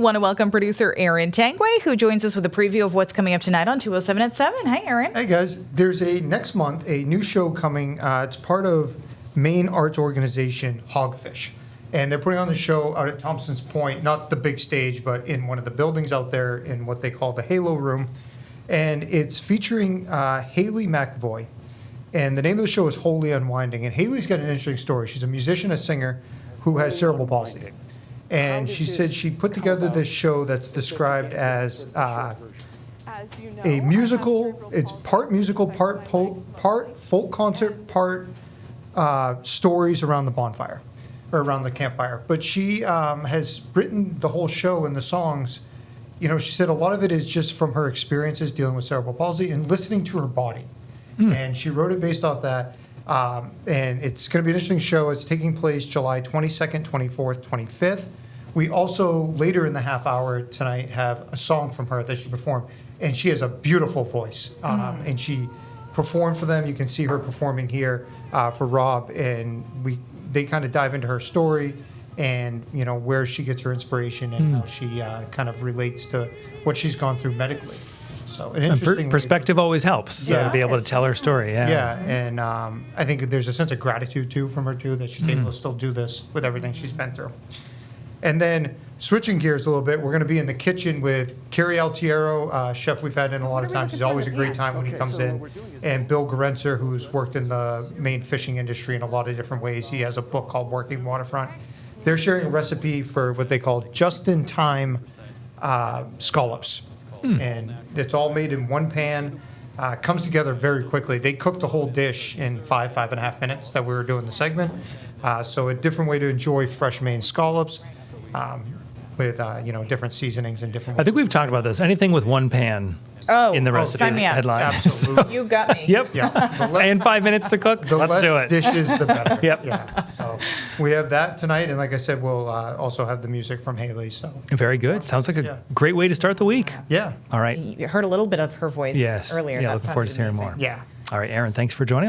Want to welcome producer Aaron Tanguay, who joins us with a preview of what's coming up tonight on 207 at 7. Hi, Aaron. Hey, guys. There's next month a new show coming. It's part of Maine arts organization Hogfish. And they're putting on the show out at Thompson's Point, not the big stage, but in one of the buildings out there in what they call the Halo Room. And it's featuring Hailey McAvoy. And the name of the show is Holy Unwinding. And Hailey's got an interesting story. She's a musician, a singer who has cerebral palsy. And she said she put together this show that's described as a musical. It's part musical, part folk concert, part stories around the bonfire or around the campfire. But she has written the whole show and the songs. You know, she said a lot of it is just from her experiences dealing with cerebral palsy and listening to her body. And she wrote it based off that. And it's going to be an interesting show. It's taking place July 22nd, 24th, 25th. We also, later in the half hour tonight, have a song from her that she performed. And she has a beautiful voice. And she performed for them. You can see her performing here for Rob. And they kind of dive into her story and, you know, where she gets her inspiration and how she kind of relates to what she's gone through medically. So an interesting perspective always helps. So to be able to tell her story. Yeah, and I think there's a sense of gratitude too from her too that she's able to still do this with everything she's been through. And then switching gears a little bit, we're going to be in the kitchen with Kerry Altiero, chef we've had in a lot of times. He's always a great time when he comes in. And Bill Gerencer, who's worked in the Maine fishing industry in a lot of different ways. He has a book called Working Waterfront. They're sharing a recipe for what they call just-in-time scallops. And it's all made in one pan. Comes together very quickly. They cook the whole dish in 5.5 minutes that we were doing the segment. So a different way to enjoy fresh Maine scallops with different seasonings and different. I think we've talked about this. Anything with one pan in the recipe sign me up. headline. Absolutely. You got me. Yep. Yeah. And 5 minutes to cook. The Let's do it. less dishes, the better. Yep. Yeah. So we have that tonight, and like I said, we'll also have the music from Hailey. So Very good. Sounds like a great way to start the week. yeah. All right. You heard a little bit of her voice Yes. earlier. Yeah, That looking forward to sounded hearing amazing. more. Yeah. All right, Aaron, thanks for joining us.